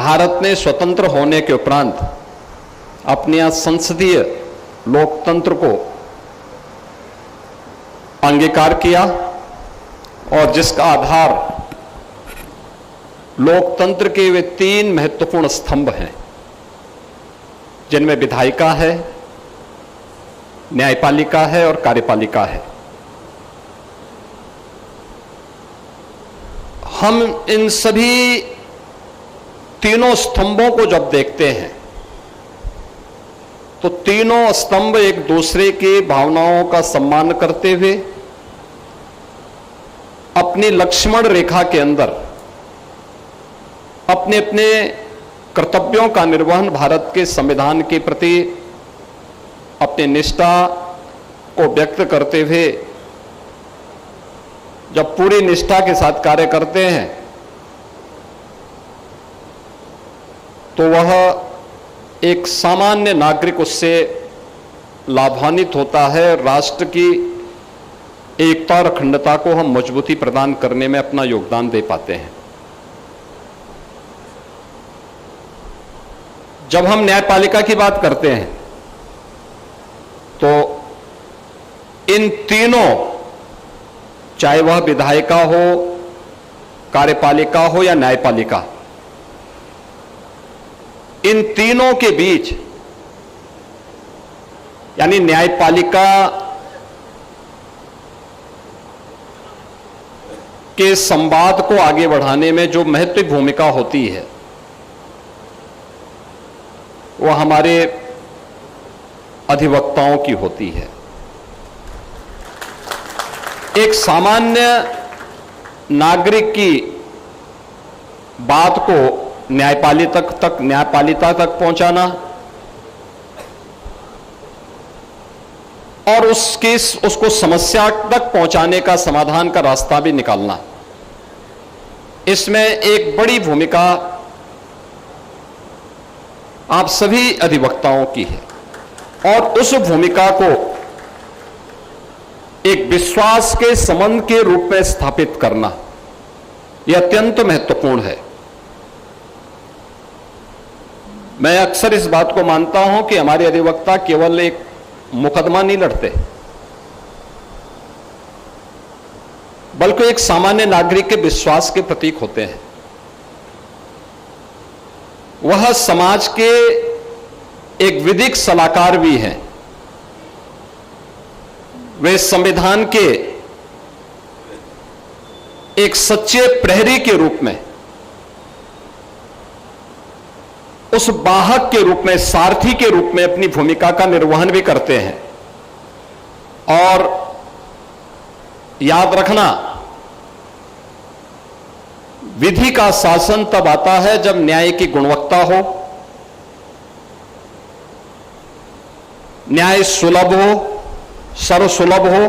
भारत ने स्वतंत्र होने के उपरांत अपने यहाँ संसदीय लोकतंत्र को अंगीकार किया और जिसका आधार लोकतंत्र के वे 3 महत्वपूर्ण स्तंभ हैं, जिनमें विधायिका है, न्यायपालिका है और कार्यपालिका है। हम इन सभी तीनों स्तंभों को जब देखते हैं तो तीनों स्तंभ एक दूसरे की भावनाओं का सम्मान करते हुए अपनी लक्ष्मण रेखा के अंदर अपने अपने कर्तव्यों का निर्वहन भारत के संविधान के प्रति अपनी निष्ठा को व्यक्त करते हुए जब पूरी निष्ठा के साथ कार्य करते हैं तो वह एक सामान्य नागरिक उससे लाभान्वित होता है। राष्ट्र की एकता और अखंडता को हम मजबूती प्रदान करने में अपना योगदान दे पाते हैं। जब हम न्यायपालिका की बात करते हैं तो इन तीनों, चाहे वह विधायिका हो, कार्यपालिका हो या न्यायपालिका, इन तीनों के बीच यानी न्यायपालिका के संवाद को आगे बढ़ाने में जो महत्वपूर्ण भूमिका होती है वह हमारे अधिवक्ताओं की होती है। एक सामान्य नागरिक की बात को न्यायपालिका तक पहुंचाना और उसको समस्या तक पहुंचाने का, समाधान का रास्ता भी निकालना, इसमें एक बड़ी भूमिका आप सभी अधिवक्ताओं की है। और उस भूमिका को एक विश्वास के संबंध के रूप में स्थापित करना यह अत्यंत महत्वपूर्ण है। मैं अक्सर इस बात को मानता हूं कि हमारे अधिवक्ता केवल एक मुकदमा नहीं लड़ते, बल्कि एक सामान्य नागरिक के विश्वास के प्रतीक होते हैं। वह समाज के एक विधिक सलाहकार भी हैं। वे संविधान के एक सच्चे प्रहरी के रूप में, उस वाहक के रूप में, सारथी के रूप में अपनी भूमिका का निर्वहन भी करते हैं। और याद रखना, विधि का शासन तब आता है जब न्याय की गुणवत्ता हो, न्याय सुलभ हो, सर्वसुलभ हो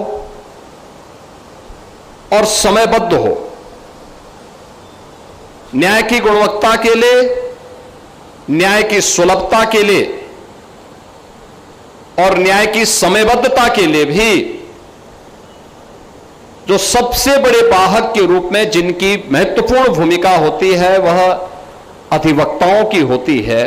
और समयबद्ध हो। न्याय की गुणवत्ता के लिए, न्याय की सुलभता के लिए और न्याय की समयबद्धता के लिए भी जो सबसे बड़े वाहक के रूप में जिनकी महत्वपूर्ण भूमिका होती है वह अधिवक्ताओं की होती है।